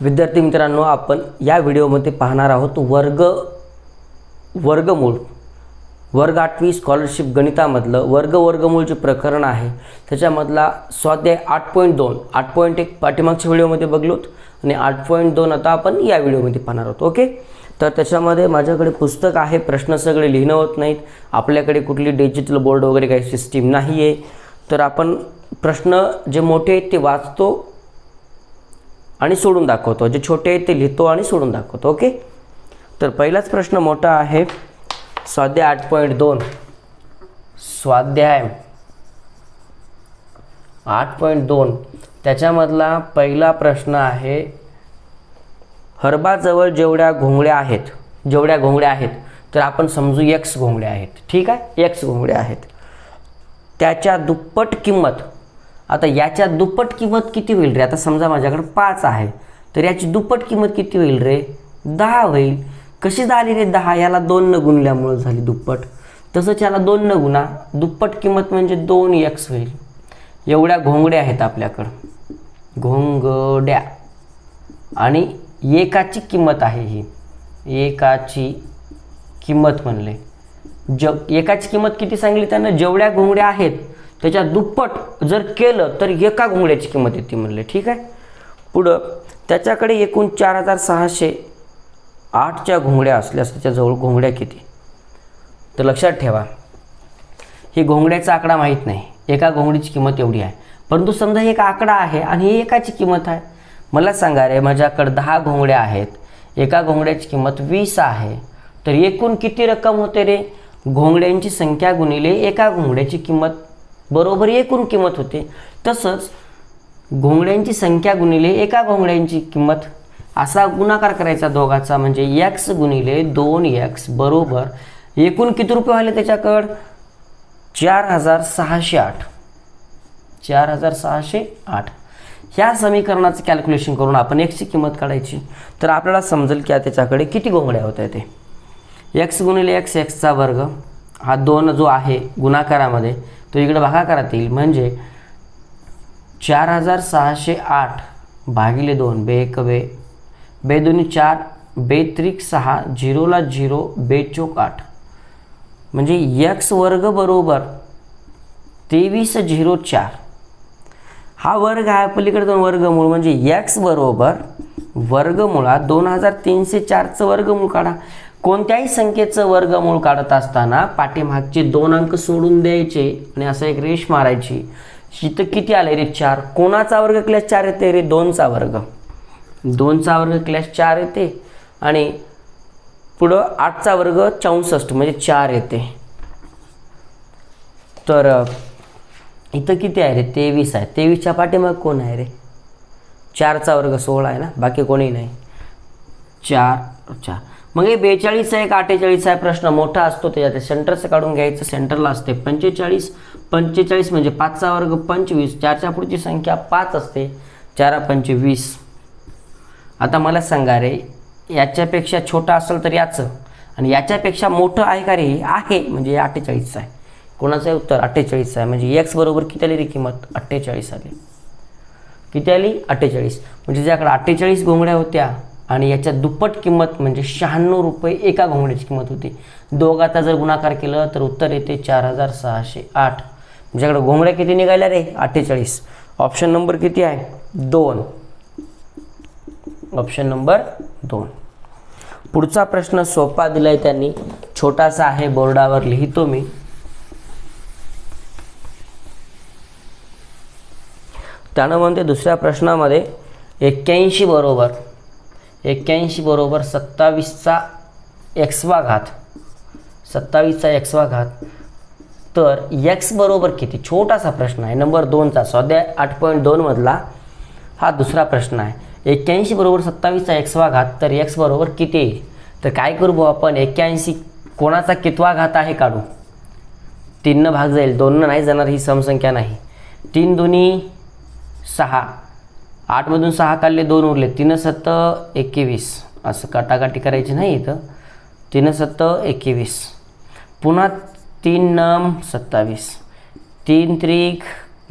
विद्यार्थी मित्रांनो, आपण या व्हिडिओमध्ये पाहणार आहोत वर्ग 8वी स्कॉलरशिप गणितामधलं वर्गमूळचे प्रकरण आहे त्याच्यामधला स्वाध्याय 8.1 पाठीमागच्या व्हिडिओमध्ये बघलोत आणि 8.2 आता आपण या व्हिडिओमध्ये पाहणार आहोत. ओके, तर त्याच्यामध्ये माझ्याकडे पुस्तक आहे. प्रश्न सगळे लिहिणं होत नाहीत. आपल्याकडे कुठली डिजिटल बोर्ड वगैरे काही सिस्टीम नाही आहे. तर आपण प्रश्न जे मोठे आहेत ते वाचतो आणि सोडून दाखवतो, जे छोटे आहेत ते लिहितो आणि सोडून दाखवतो. ओके, तर पहिलाच प्रश्न मोठा आहे. स्वाध्याय 8.2 त्याच्यामधला पहिला प्रश्न आहे. हरबाजवळ जेवढ्या घोंगड्या आहेत तर आपण समजू x घोंगड्या आहेत. ठीक आहे, x घोंगड्या आहेत. त्याच्या दुप्पट किंमत, आता याच्या दुप्पट किंमत किती होईल रे? आता समजा माझ्याकडे 5 आहे तर याची दुप्पट किंमत किती होईल रे? 10 होईल. कशी झाली रे 10? याला 2 न गुणल्यामुळे झाली दुप्पट. तसंच याला 2 न गुणा, दुप्पट किंमत म्हणजे 2x होईल. एवढ्या घोंगड्या आहेत आपल्याकडं, घोंगड्या. आणि एकाची किंमत आहे ही, एकाची किंमत म्हणले. एकाची किंमत किती सांगितली त्यानं? जेवढ्या घोंगड्या आहेत त्याच्या दुप्पट जर केलं तर एका घोंगड्याची किंमत येते म्हणले. ठीक आहे, पुढं त्याच्याकडे एकूण 4608च्या घोंगड्या असल्यास त्याच्याजवळ घोंगड्या किती? तर लक्षात ठेवा, ही घोंगड्याचा आकडा माहीत नाही. एका घोंगडीची किंमत एवढी आहे, परंतु समजा एक आकडा आहे आणि ही एकाची किंमत आहे. मला सांगा रे, माझ्याकडे 10 घोंगड्या आहेत, एका घोंगड्याची किंमत 20 आहे, तर एकूण किती रक्कम होते रे? घोंगड्यांची संख्या गुणिले एका घोंगड्याची किंमत बरोबर एकूण किंमत होते. तसंच घोंगड्यांची संख्या गुणिले एका घोंगड्यांची किंमत असा गुणाकार करायचा दोघाचा, म्हणजे x गुणिले 2x बरोबर एकूण किती रुपये आले त्याच्याकडं? 4608. 4608. ह्या समीकरणाचं कॅल्क्युलेशन करून आपण x ची किंमत काढायची, तर आपल्याला समजेल की त्याच्याकडे किती घोंगड्या होत्या ते. x गुणिले x, x चा वर्ग, हा 2 जो आहे गुणाकारामध्ये तो इकडे भागाकारात येईल, म्हणजे 4608 भागिले 2, बे 1 बे, बे 2 4, बे 3 6, 0 ला 0, बे 4 8, म्हणजे x वर्ग बरोबर 2304. हा वर्ग आहे, पलीकडे 2 वर्गमूळ, म्हणजे x बरोबर वर्गमुळात 2304चं वर्गमूळ काढा. कोणत्याही संख्येचं वर्गमूळ काढत असताना पाठीमागचे 2 अंक सोडून द्यायचे आणि असं एक रेष मारायची. इथं किती आले रे? 4. कोणाचा वर्ग केल्यास 4 येते रे? 2चा वर्ग. 2चा वर्ग केल्यास 4 येते आणि पुढं 8चा वर्ग 64 म्हणजे 4 येते. तर इथं किती आहे रे? 23 आहे. 23च्या पाठीमाग कोण आहे रे? 4चा वर्ग 16 आहे ना, बाकी कोणी नाही. 4 4, मग हे 42 आहे का 48 आहे? प्रश्न मोठा असतो, त्याच्यात सेंटरचं काढून घ्यायचं. सेंटरला असते 45. 45 म्हणजे 5चा वर्ग 25, 4च्या पुढची संख्या 5 असते, 4 5 20. आता मला सांगा रे, याच्यापेक्षा छोटा असेल तर याचं आणि याच्यापेक्षा मोठं आहे का रे? आहे, म्हणजे 48 आहे. कोणाचं आहे उत्तर? 48 आहे. म्हणजे x बरोबर किती आली रे किंमत? 48 आली. किती आली? 48. म्हणजे ज्याकडे 48 घोंगड्या होत्या आणि याच्या दुप्पट किंमत म्हणजे 96 रुपये एका घोंगड्याची किंमत होती. दोघाचा जर गुणाकार केलं तर उत्तर येते 4608. तुमच्याकडे घोंगड्या किती निघाल्या रे? 48. ऑप्शन नंबर किती आहे? 2. Option number 2. पुढचा प्रश्न सोपा दिलाय त्यांनी, छोटासा आहे, बोर्डावर लिहितो मी. त्यानं म्हणते दुसऱ्या प्रश्नामध्ये 81 बरोबर 27चा x घात, 27चा x घात. तर x बरोबर किती? छोटासा प्रश्न आहे, नंबर 2चा, स्वाध्याय 8.2 मधला हा दुसरा प्रश्न आहे. 81 बरोबर 27चा x घात, तर x बरोबर किती येईल? तर काय करू भाऊ आपण? 81 कोणाचा कितवा घात आहे काढू. 3 न भाग जाईल, 2 न नाही जाणार, ही समसंख्या नाही. 3 दुनी 6, 8 मधून 6 काढले, 2 उरले, 3 7 21. असं काटाकाटी करायची नाही इथं. 3 7 21, पुन्हा 3 9 27, 3 3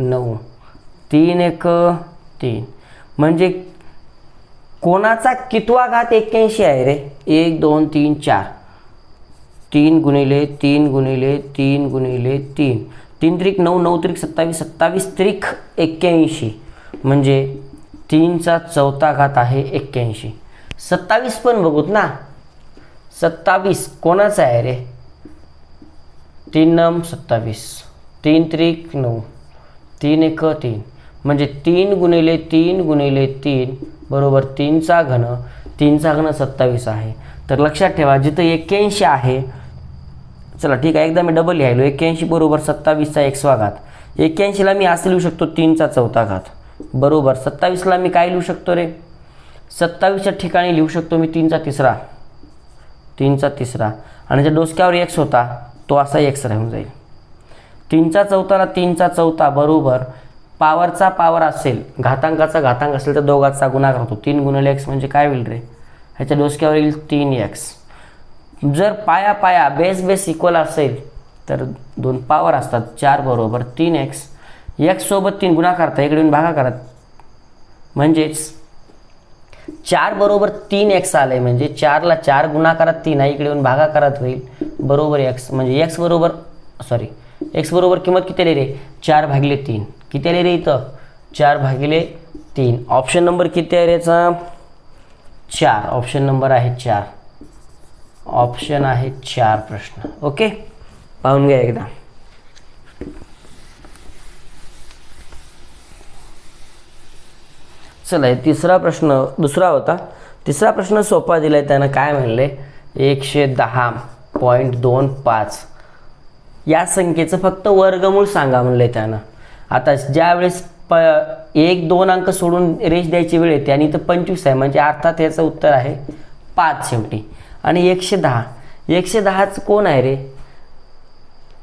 9, 3 1 3. म्हणजे कोणाचा कितवा घात 81 आहे रे? 1 2 3 4, 3 गुणिले 3 गुणिले 3 गुणिले 3, 3 त्रिक 9, 9 त्रिक 27, 27 त्रिक 81, म्हणजे 3चा चौथा घात आहे 81. 27 पण बघूत ना, 27 कोणाचा आहे रे? 3 9 27, 3 त्रिक 9, 3 1 3, म्हणजे 3 गुणिले 3 गुणिले 3 बरोबर 3चा घन, 3चा घन 27 आहे. तर लक्षात ठेवा जिथं 81 आहे, चला ठीक आहे एकदा मी डबल लिहायलो, 81 बरोबर 27चा 1वा घात. 81ला मी असं लिहू शकतो 3चा चौथा घात बरोबर 27ला मी काय लिहू शकतो रे? 27च्या ठिकाणी लिहू शकतो मी 3चा तिसरा, 3चा तिसरा, आणि ज्या डोसक्यावर x होता तो असा x राहून जाईल. 3चा चौथाला 3चा चौथा बरोबर पावरचा पावर असेल, घातांकाचा घातांक असेल तर दोघांचा गुणाकार होतो. 3 गुणिले x म्हणजे काय होईल रे? ह्याच्या डोसक्यावर येईल 3x. जर पाया पाया बेस बेस इक्वल असेल तर 2 पावर असतात, 4 बरोबर 3x. x सोबत 3 गुणाकार करता, इकडे येऊन भागा करत, म्हणजेच 4 बरोबर 3x आले, म्हणजे 4ला 4 गुणाकारात 3 आहे, इकडे येऊन भागा करत होईल बरोबर x, म्हणजे x बरोबर x बरोबर किंमत किती आली रे? 4/3. किती आली रे इथं? 4/3. ऑप्शन नंबर किती आहे रे याचा? 4. ऑप्शन नंबर आहे 4. ऑप्शन आहे 4 प्रश्न. ओके, पाहून घ्या एकदा. चला तिसरा प्रश्न दुसरा होता. तिसरा प्रश्न सोपा दिलाय, त्यानं काय म्हणले? 110.25 या संख्येचं फक्त वर्गमूळ सांगा म्हणलंय त्यानं. आता ज्यावेळेस 1 2 अंक सोडून रेष द्यायची वेळ येते आणि इथं 25 आहे, म्हणजे अर्थात याचं उत्तर आहे 5 शेवटी. आणि 110, 110च कोण आहे रे?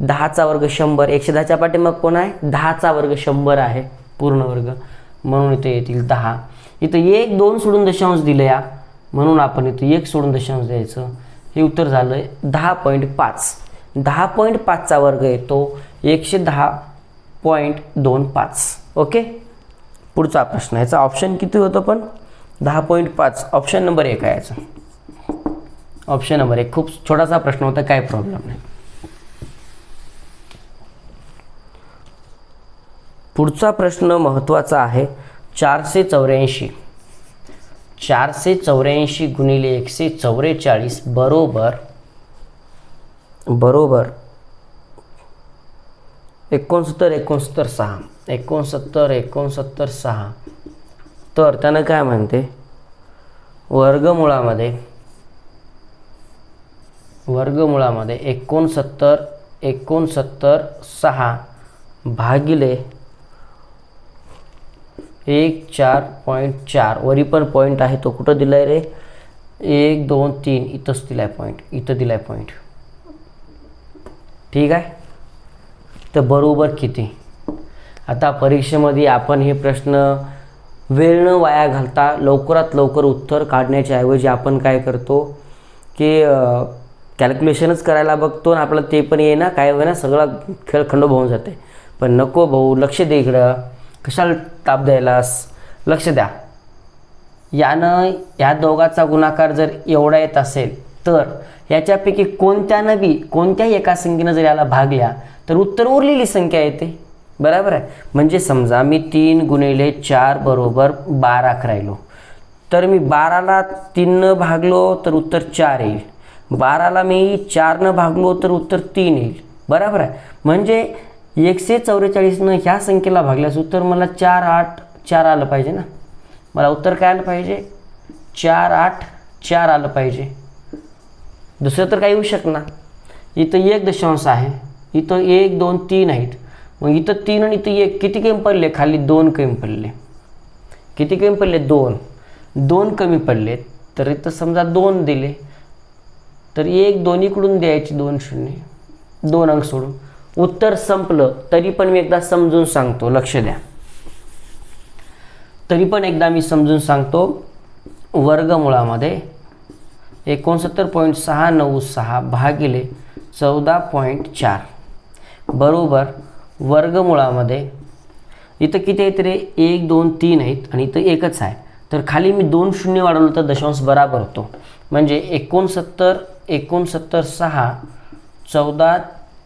10चा वर्ग 100. 110च्या पाठीमाग कोण आहे? 10चा वर्ग 100 आहे पूर्ण वर्ग, म्हणून इथे येतील 10. इथं 1 2 सोडून दशांश दिलं या, म्हणून आपण इथं 1 सोडून दशांश द्यायचं. हे उत्तर झालं 10.5. 10.5चा वर्ग येतो 110.25. ओके, पुढचा प्रश्न. याचा ऑप्शन किती होतं पण? 10.5. ऑप्शन नंबर 1 आहे याचा. ऑप्शन नंबर 1 खूप छोटासा प्रश्न होता, काय प्रॉब्लेम नाही. पुढचा प्रश्न महत्त्वाचा आहे. 484. 484 गुणिले 144 बरोबर 69 6. तर त्यानं काय म्हणते? वर्गमुळामध्ये 69 6 भागिले 14.4. वरी पण पॉईंट आहे, तो कुठं दिलाय रे? 1 2 3 इथंच दिलाय पॉईंट, इथं दिलाय पॉईंट. ठीक आहे, तर बरोबर किती? आता परीक्षेमध्ये आपण हे प्रश्न वेळ न वाया घालता लवकरात लवकर उत्तर काढण्याच्या ऐवजी आपण काय करतो की कॅल्क्युलेशनच करायला बघतो, आणि आपलं ते पण येईना काय होईना, सगळा खेळ खंडोबा होऊन जाते. पण नको भाऊ, लक्ष दे इकडं, कशाला ताप द्यायलास? लक्ष द्या. यानं या दोघाचा गुणाकार जर एवढा येत असेल तर याच्यापैकी कोणत्याही एका संख्येनं जर याला भागल्या तर उत्तर उरलेली संख्या येते, बरोबर आहे. म्हणजे समजा मी 3 गुणिले 4 बरोबर 12 करायलो, तर मी 12ला 3 भागलो तर उत्तर 4 येईल. 12ला मी 4 भागलो तर उत्तर 3 येईल, बरोबर आहे. म्हणजे 144 ह्या संख्येला भागल्यास उत्तर मला 4 8 4 आलं पाहिजे ना. मला उत्तर काय आलं पाहिजे? 4 8 4 आलं पाहिजे. दुसरं तर काही येऊ शकणार. इथं 1 दशांश आहे, इथं 1 2 3 आहेत, मग इथं 3 आणि इथं 1 किती कमी पडले? खाली 2 कमी पडले. किती कमी पडले? 2 कमी पडले. तर इथं समजा 2 दिले, तर 1 दोन्हीकडून द्यायची 2 0, 2 अंक सोडून उत्तर संपलं. तरी पण मी एकदा समजून सांगतो, लक्ष द्या. तरी पण एकदा मी समजून सांगतो. वर्गमुळामध्ये 69.696 भागिले 14.4 बरोबर वर्गमुळामध्ये इथं किती आहेत रे? 1 2 3 आहेत आणि इथं एकच आहे, तर खाली मी 2 शून्य वाढवलं तर दशांश बराबर होतो. म्हणजे 69 6 14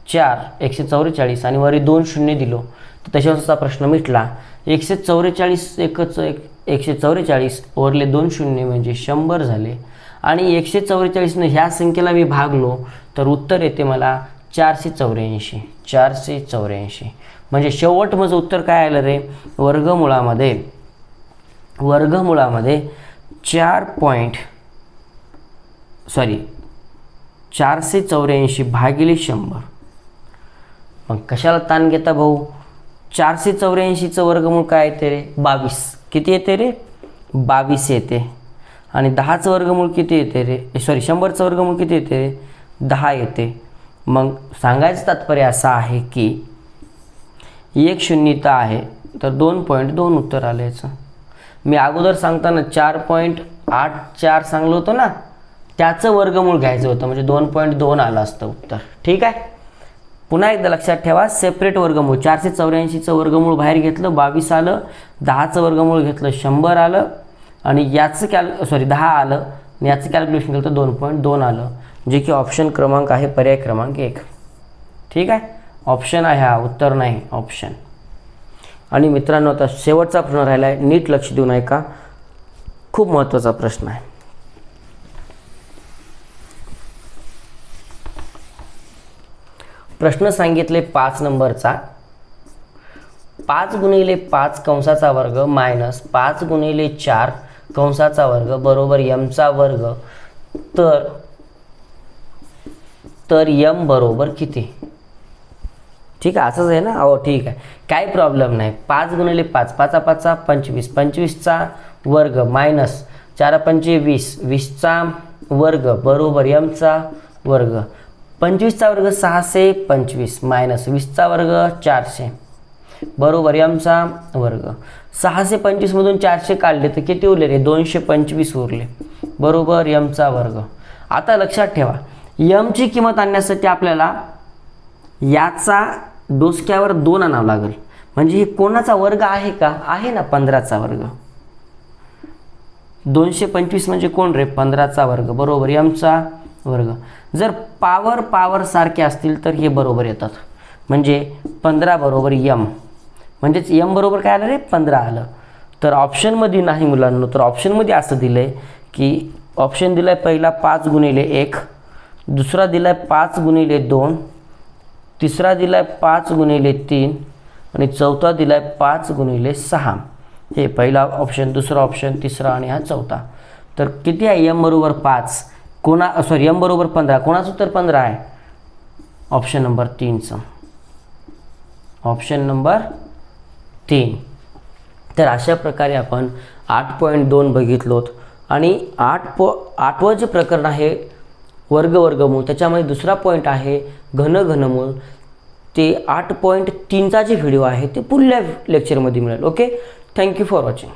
4 144 आणि वरी 2 शून्य दिलो तर दशांशाचा प्रश्न मिटला. 144 वरले 2 शून्य म्हणजे 100 झाले आणि 144ने ह्या संख्येला मी भागलो तर उत्तर येते मला 484. म्हणजे शेवट माझं उत्तर काय आलं रे, वर्गमुळामध्ये 484 भागिले 100. मग कशाला ताण घेता भाऊ, 484चं वर्गमूळ काय येते रे, 22. किती येते रे, 22 येते. आणि 10चं वर्गमूळ किती येते रे, 100चं वर्गमूळ किती येते रे, 10 येते. मग सांगायचं तात्पर्य असं आहे की एक शून्यता आहे तर 2.2 उत्तर आलं याचं. मी अगोदर सांगताना 4.84 सांगलो होतो ना, त्याचं वर्गमूळ घ्यायचं होतं म्हणजे 2.2 आलं असतं उत्तर. ठीक आहे, पुन्हा एकदा लक्षात ठेवा, सेपरेट वर्गमूळ 484चं वर्गमूळ बाहेर घेतलं 22 आलं, 10चं वर्गमूळ घेतलं 100 आलं आणि याचं 10 आलं आणि याचं कॅल्क्युलेशन केलं तर 2.2 आलं, जे की ऑप्शन क्रमांक आहे, पर्याय क्रमांक 1. ठीक आहे, ऑप्शन आहे हा, उत्तर नाही ऑप्शन. आणि मित्रांनो आता शेवटचा प्रश्न राहिला आहे, नीट लक्ष देऊन ऐका, खूप महत्त्वाचा प्रश्न आहे. प्रश्न सांगितले 5 नंबरचा, 5 गुणिले 5 कंसाचा वर्ग मायनस 5 गुणिले 4 कंसाचा वर्ग बरोबर mचा वर्ग. तर m बरोबर किती. ठीक आहे, असंच आहे ना, हो ठीक आहे, काही प्रॉब्लेम नाही. 5 गुणिले 5, 5 5 25, 25चा वर्ग मायनस 4 5 20, 20चा वर्ग बरोबर mचा वर्ग. 25चा वर्ग 625 मायनस 20चा वर्ग 400 बरोबर mचा वर्ग. 625 मधून 400 काढले तर किती उरले रे, 225 उरले बरोबर mचा वर्ग. आता लक्षात ठेवा, mची किंमत आणण्यासाठी आपल्याला याचा डोसक्यावर 2 आणावं लागेल. म्हणजे हे कोणाचा वर्ग आहे का, आहे ना, 15चा वर्ग. 225 म्हणजे कोण रे, 15चा वर्ग बरोबर mचा वर्ग. जर पावर सारखे असतील तर हे बरोबर येतात. म्हणजे 15 बरोबर m, म्हणजेच m बरोबर काय आलं रे, 15 आलं. तर ऑप्शनमध्ये नाही मुलांनो, तर ऑप्शनमध्ये असं दिलं आहे की ऑप्शन दिला आहे पहिला 5 गुणिले 1, दुसरा दिला आहे 5 गुणिले 2, तिसरा दिला आहे 5 गुणिले 3 आणि चौथा दिला आहे 5 गुणिले 6. हे पहिला ऑप्शन, दुसरा ऑप्शन, तिसरा आणि हा चौथा. तर किती आहे, m बरोबर 5, m बरोबर 15, कोणाचं उत्तर 15 आहे, ऑप्शन नंबर 3चं, ऑप्शन नंबर 3. तर अशा प्रकारे आपण 8.2 बघितलोत. आणि 8वं जे प्रकरण आहे वर्गमूळ, त्याच्यामध्ये दुसरा पॉईंट आहे घनमूळ. ते 8.3चा जे व्हिडिओ आहे ते पुढल्या लेक्चरमध्ये मिळेल. Okay, thank you for watching.